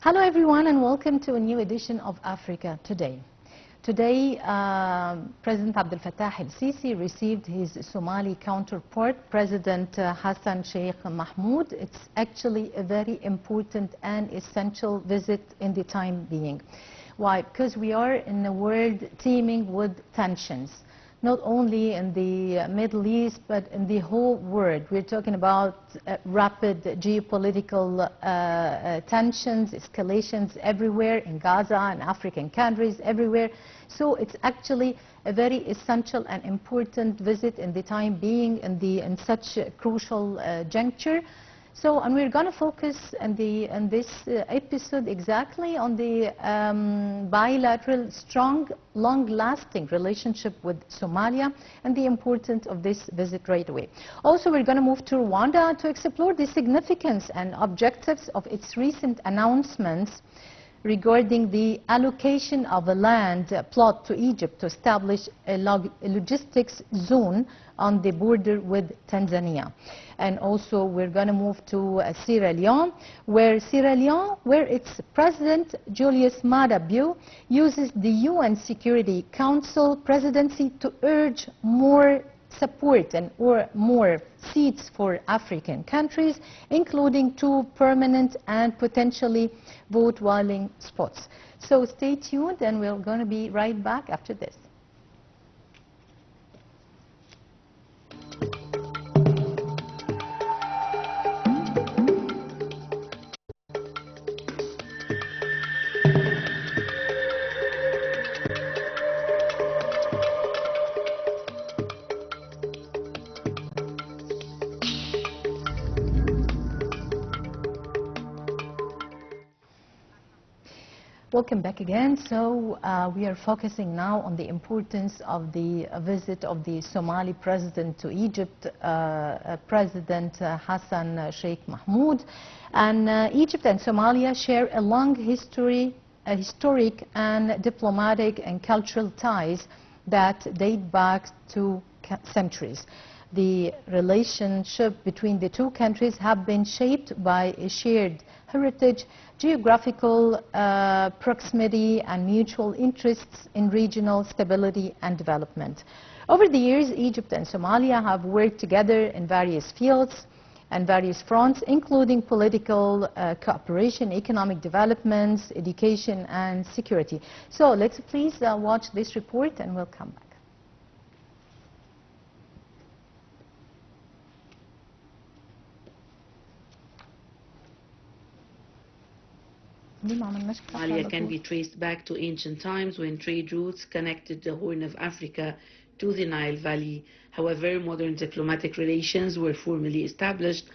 Hello everyone and welcome to a new edition of Africa Today. Today, President Abdel Fattah el-Sisi received his Somali counterpart, President Hassan Sheikh Mahmoud. It's actually a very important and essential visit in the time being. Why? Because we are in a world teeming with tensions. Not only in the Middle East, but in the whole world. We're talking about rapid geopolitical tensions, escalations everywhere, in Gaza and African countries, everywhere. So it's actually a very essential and important visit in the time being in such a crucial juncture. So, and we're going to focus in this episode exactly on the bilateral, strong, long-lasting relationship with Somalia and the importance of this visit right away. Also, we're going to move to Rwanda to explore the significance and objectives of its recent announcements regarding the allocation of a land plot to Egypt to establish a logistics zone on the border with Tanzania. And also we're going to move to Sierra Leone, where its President Julius Maada Bio uses the UN Security Council presidency to urge more support or more seats for African countries, including 2 permanent and potentially vote-willing spots. So stay tuned and we're going to be right back after this. Welcome back again. So we are focusing now on the importance of the visit of the Somali president to Egypt, President Hassan Sheikh Mahmoud. And Egypt and Somalia share a long history, historic and diplomatic and cultural ties that date back to centuries. The relationship between the 2 countries have been shaped by a shared heritage, geographical proximity and mutual interests in regional stability and development. Over the years, Egypt and Somalia have worked together in various fields and various fronts, including political cooperation, economic developments, education and security. So let's please watch this report and we'll come back. Somalia can be traced back to ancient times when trade routes connected the Horn of Africa to the Nile Valley. However, modern diplomatic relations were formally established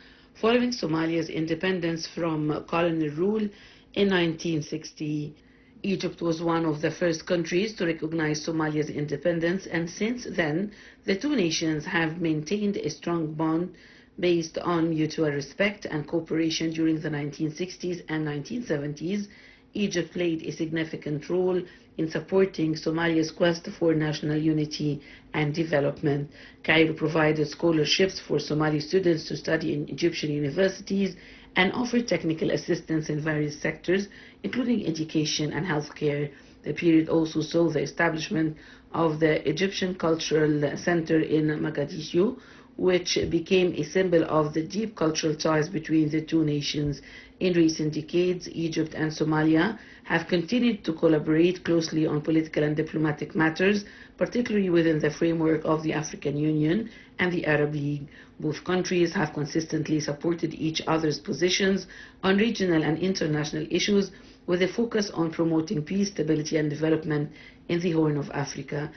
following Somalia's independence from colonial rule in 1960. Egypt was one of the first countries to recognize Somalia's independence, and since then, the 2 nations have maintained a strong bond based on mutual respect and cooperation. During the 1960s and 1970s, Egypt played a significant role in supporting Somalia's quest for national unity and development. Cairo provided scholarships for Somali students to study in Egyptian universities and offered technical assistance in various sectors, including education and healthcare. The period also saw the establishment of the Egyptian Cultural Center in Mogadishu, which became a symbol of the deep cultural ties between the 2 nations. In recent decades, Egypt and Somalia have continued to collaborate closely on political and diplomatic matters, particularly within the framework of the African Union and the Arab League. Both countries have consistently supported each other's positions on regional and international issues, with a focus on promoting peace, stability and development in the Horn of Africa.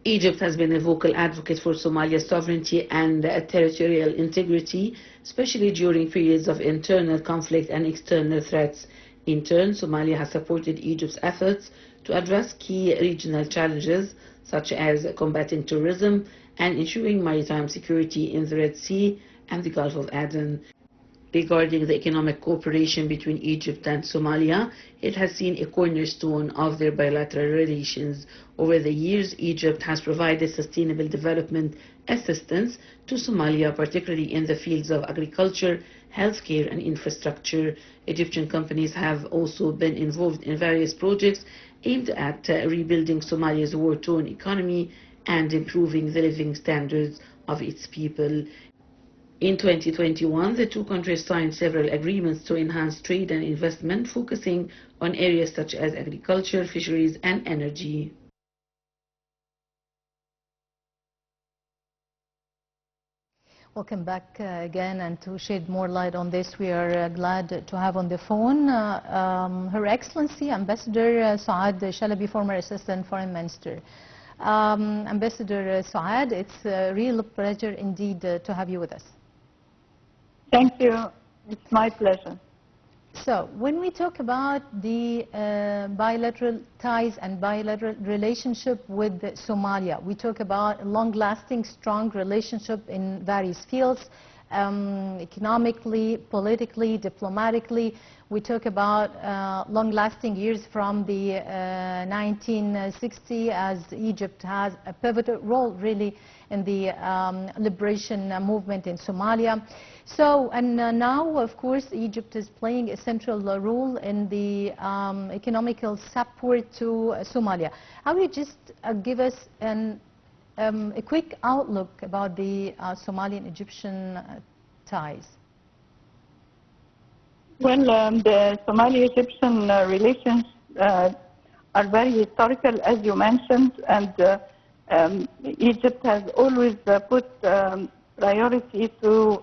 Egypt has been a vocal advocate for Somalia's sovereignty and territorial integrity, especially during periods of internal conflict and external threats. In turn, Somalia has supported Egypt's efforts to address key regional challenges, such as combating terrorism and ensuring maritime security in the Red Sea and the Gulf of Aden. Regarding the economic cooperation between Egypt and Somalia, it has seen a cornerstone of their bilateral relations. Over the years, Egypt has provided sustainable development assistance to Somalia, particularly in the fields of agriculture, healthcare, and infrastructure. Egyptian companies have also been involved in various projects aimed at rebuilding Somalia's war-torn economy and improving the living standards of its people. In 2021, the two countries signed several agreements to enhance trade and investment, focusing on areas such as agriculture, fisheries, and energy. Welcome back again, and to shed more light on this, we are glad to have on the phone Her Excellency Ambassador Soad Shalaby, former Assistant Foreign Minister. Ambassador Soad, it's a real pleasure indeed to have you with us. Thank you. It's my pleasure. So, when we talk about the bilateral ties and bilateral relationship with Somalia, we talk about a long-lasting, strong relationship in various fields, economically, politically, diplomatically. We talk about long-lasting years from the 1960s, as Egypt has a pivotal role really in the liberation movement in Somalia. So, and now, of course, Egypt is playing a central role in the economical support to Somalia. How would you just give us a quick outlook about the Somalian-Egyptian ties? Well, the Somali-Egyptian relations are very historical, as you mentioned, and Egypt has always put priority to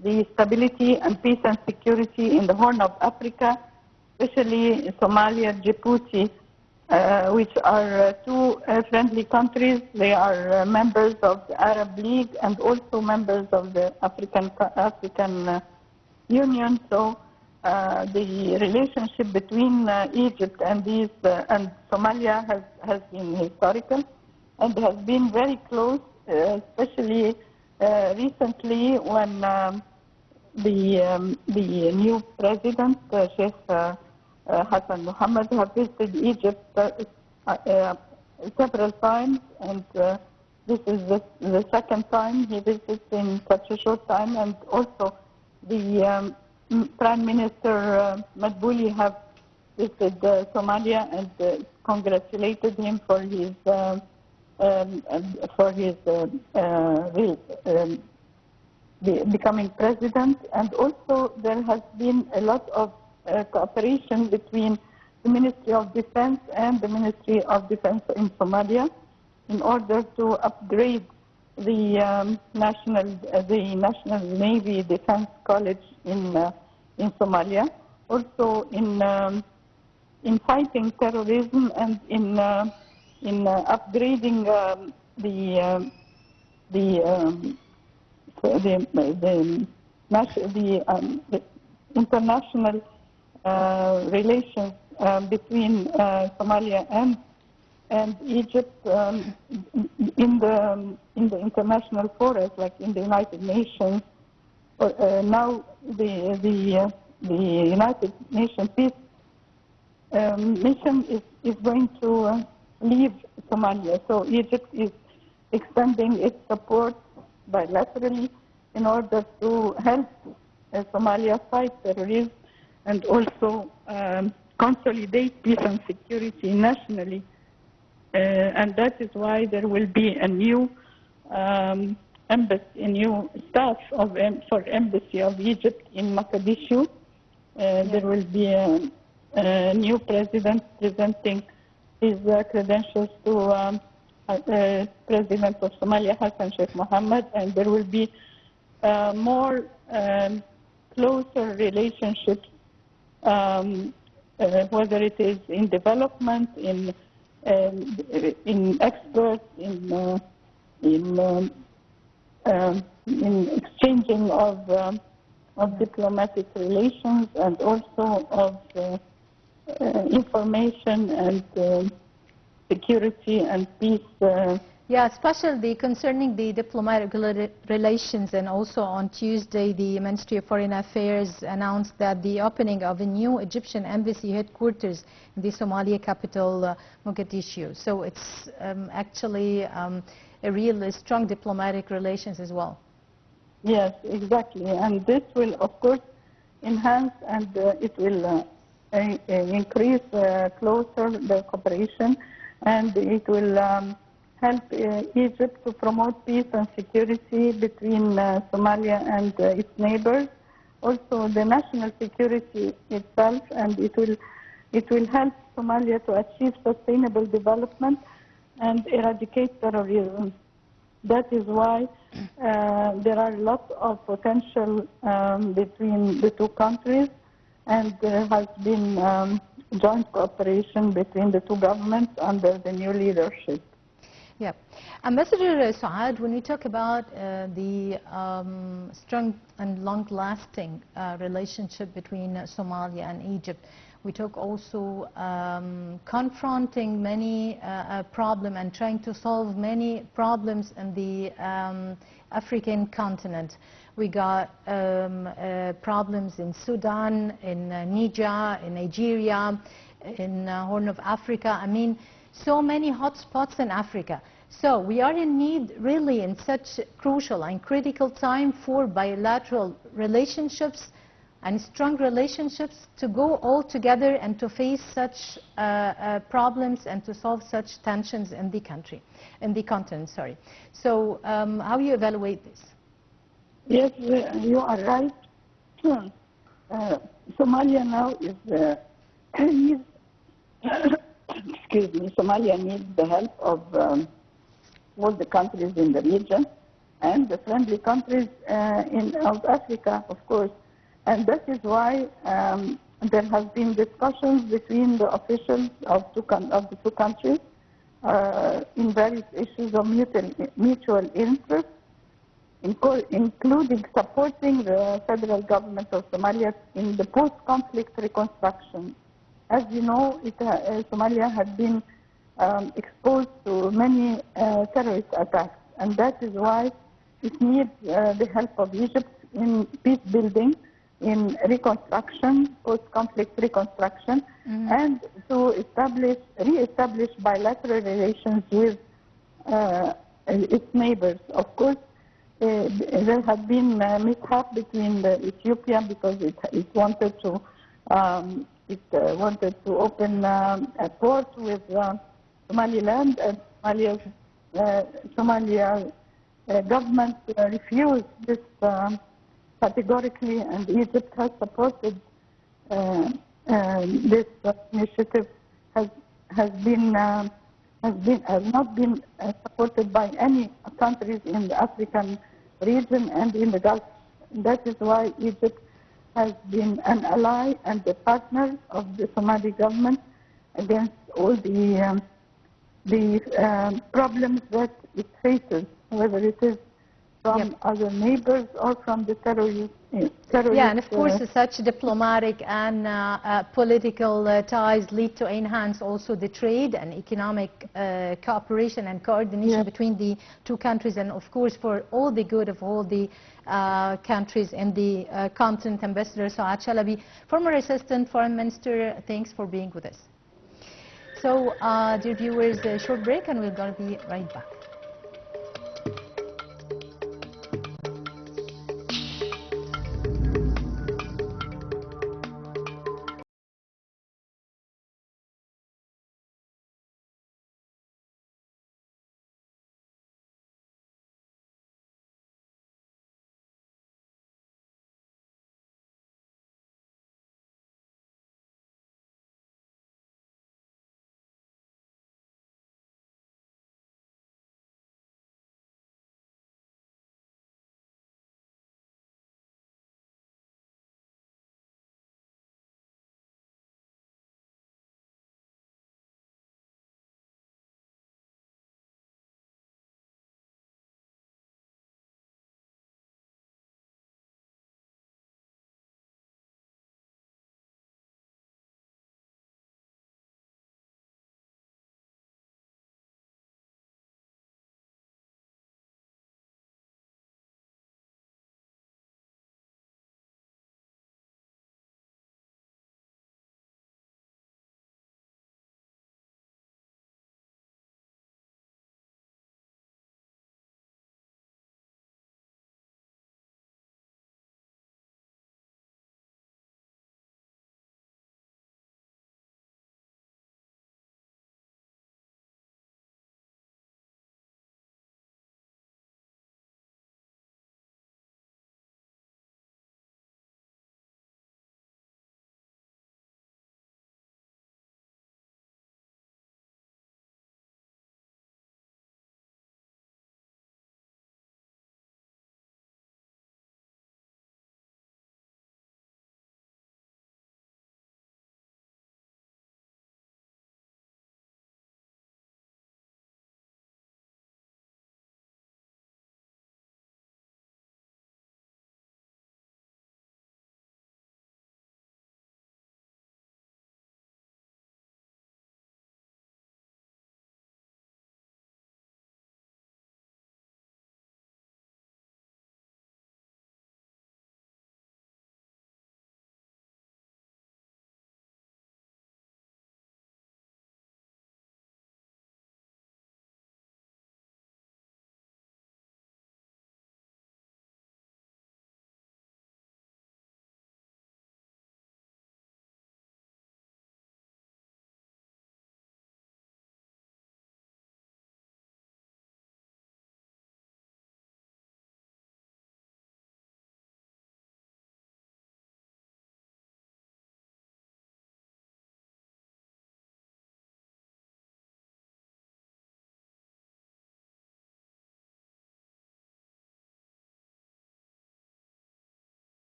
the stability and peace and security in the Horn of Africa, especially Somalia, Djibouti, which are two friendly countries. They are members of the Arab League and also members of the African Union. So the relationship between Egypt and and Somalia has been historical and has been very close, especially recently when the new president, Sheikh Hassan Mohammed, have visited Egypt several times, and this is the second time he visits in such a short time. And also the Prime Minister Madbouli have visited Somalia and congratulated him for his becoming president. And also there has been a lot of cooperation between the Ministry of Defense and the Ministry of Defense in Somalia in order to upgrade the National Navy Defense College in Somalia. Also in fighting terrorism and in upgrading the international relations between Somalia and Egypt in the international forums, like in the United Nations. Now the United Nations Peace mission is going to leave Somalia. So Egypt is extending its support bilaterally in order to help Somalia fight terrorism and also consolidate peace and security nationally. And that is why there will be a new embassy, a new staff for Embassy of Egypt in Mogadishu. There will be a new president presenting his credentials to President of Somalia, Hassan Sheikh Mohammed, and there will be more closer relationships, whether it is in development, in experts, in exchanging of diplomatic relations, and also of information and security and peace. Yeah, especially concerning the diplomatic relations, and also on Tuesday the Ministry of Foreign Affairs announced that the opening of a new Egyptian embassy headquarters in the Somalia capital, Mogadishu. So it's actually a real strong diplomatic relations as well. Yes, exactly. And this will, of course, enhance and it will increase closer the cooperation, and it will help Egypt to promote peace and security between Somalia and its neighbors. Also, the national security itself, and it will help Somalia to achieve sustainable development and eradicate terrorism. That is why there are lots of potential between the two countries, and there has been joint cooperation between the two governments under the new leadership. Yeah. Ambassador Soad, when we talk about the strong and long-lasting relationship between Somalia and Egypt, we talk also confronting many problems and trying to solve many problems in the African continent. We got problems in Sudan, in Niger, in Nigeria, in Horn of Africa. I mean, so many hotspots in Africa. So we are in need really in such crucial and critical time for bilateral relationships and strong relationships to go all together and to face such problems and to solve such tensions in the country, in the continent, sorry. So how do you evaluate this? Yes, you are right. Somalia now is needs excuse me, Somalia needs the help of all the countries in the region and the friendly countries in South Africa, of course. And that is why there have been discussions between the officials of the two countries in various issues of mutual interest, including supporting the federal government of Somalia in the post-conflict reconstruction. As you know, Somalia had been exposed to many terrorist attacks, and that is why it needs the help of Egypt in peace building, in reconstruction, post-conflict reconstruction, and to re-establish bilateral relations with its neighbors. Of course, there had been mishap between Ethiopia because it wanted to open a port with Somaliland, and Somalia government refused this categorically, and Egypt has supported this initiative. Has not been supported by any countries in the African region and in the Gulf. That is why Egypt has been an ally and a partner of the Somali government against all the problems that it faces, whether it is from other neighbors or from the terrorists. Yeah, and of course such diplomatic and political ties lead to enhance also the trade and economic cooperation and coordination between the two countries, and of course for all the good of all the countries in the continent. Ambassador Soad Shalaby, former Assistant Foreign Minister, thanks for being with us. So, dear viewers, a short break and we're going to be right back.